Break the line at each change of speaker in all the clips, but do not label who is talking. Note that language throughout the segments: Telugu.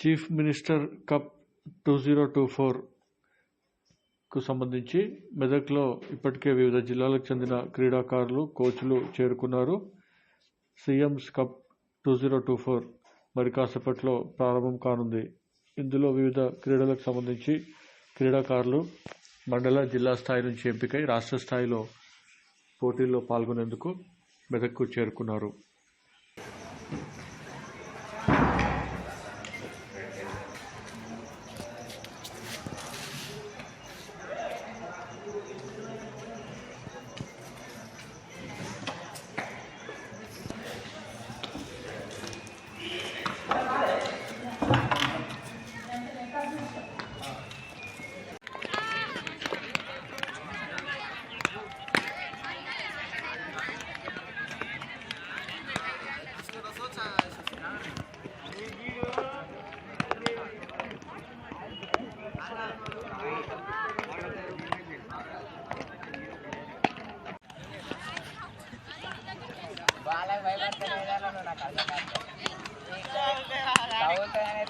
చీఫ్ మినిస్టర్ కప్ 2024కు సంబంధించి మెదక్లో ఇప్పటికే వివిధ జిల్లాలకు చెందిన క్రీడాకారులు, కోచ్లు చేరుకున్నారు. సీఎంస్ కప్ 2024 మరి కాసేపట్లో ప్రారంభం కానుంది. ఇందులో వివిధ క్రీడలకు సంబంధించి క్రీడాకారులు మండల, జిల్లా స్థాయి నుంచి ఎంపికై రాష్ట్ర స్థాయిలో పోటీల్లో పాల్గొనేందుకు మెదక్కు చేరుకున్నారు.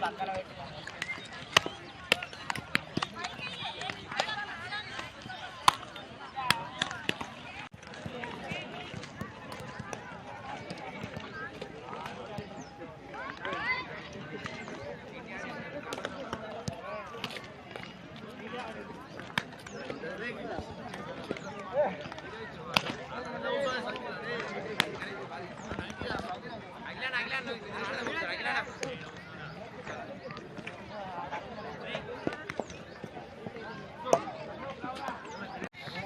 పక్కన పెట్టి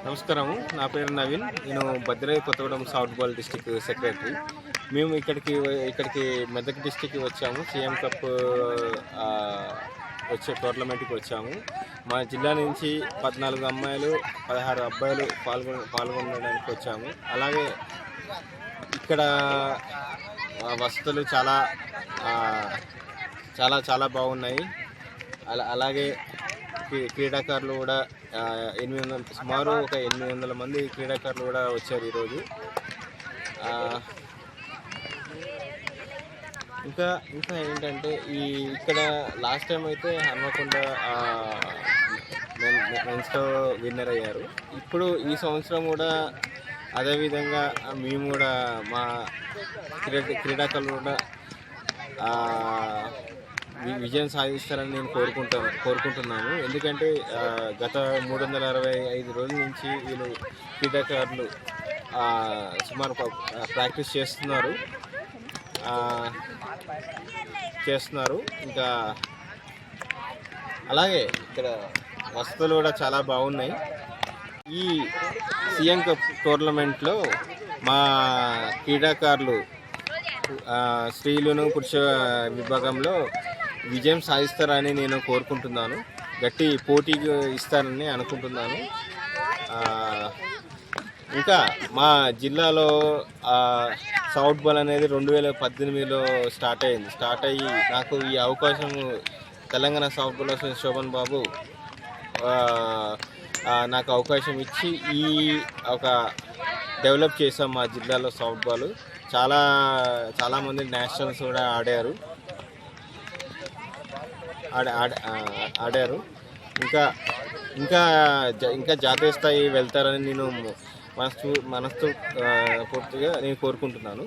నమస్కారము, నా పేరు నవీన్. నేను Bhadradri Kothagudem south ball district secretary. మేము ఇక్కడికి మెదక్ డిస్టిక్కి వచ్చాము. సీఎం కప్ వచ్చే టోర్నమెంట్కి వచ్చాము. మా జిల్లా నుంచి 14 అమ్మాయిలు, 16 అబ్బాయిలు పాల్గొనడానికి వచ్చాము. అలాగే ఇక్కడ వసతులు చాలా బాగున్నాయి. అలాగే క్రీడాకారులు కూడా సుమారు ఒక 800 మంది క్రీడాకారులు కూడా వచ్చారు ఈరోజు. ఇంకా ఏంటంటే ఇక్కడ లాస్ట్ టైం అయితే హన్మకొండ మెన్స్లో విన్నర్ అయ్యారు. ఇప్పుడు ఈ సంవత్సరం కూడా అదేవిధంగా మేము కూడా మా క్రీడాకారులు కూడా విజయం సాధిస్తారని నేను కోరుకుంటున్నాను. ఎందుకంటే గత 365 రోజుల నుంచి వీళ్ళు క్రీడాకారులు సుమారు ప్రాక్టీస్ చేస్తున్నారు. ఇంకా అలాగే ఇక్కడ వసతులు కూడా చాలా బాగున్నాయి. ఈ సీఎం కప్ టోర్నమెంట్లో మా క్రీడాకారులు స్త్రీలను పురుష విభాగంలో విజయం సాధిస్తారని నేను కోరుకుంటున్నాను. గట్టి పోటీకి ఇస్తారని అనుకుంటున్నాను. ఇంకా మా జిల్లాలో సౌత్ బాల్ అనేది 2018లో స్టార్ట్ అయ్యి నాకు ఈ అవకాశం Telangana softball association Shobhan Babu నాకు అవకాశం ఇచ్చి ఈ ఒక డెవలప్ చేసాం మా జిల్లాలో సౌత్ బాల్. చాలామంది నేషనల్స్ కూడా ఆడారు. ఇంకా జాతీయ స్థాయి వెళ్తారని నేను మనస్ఫూర్తిగా కోరుకుంటున్నాను.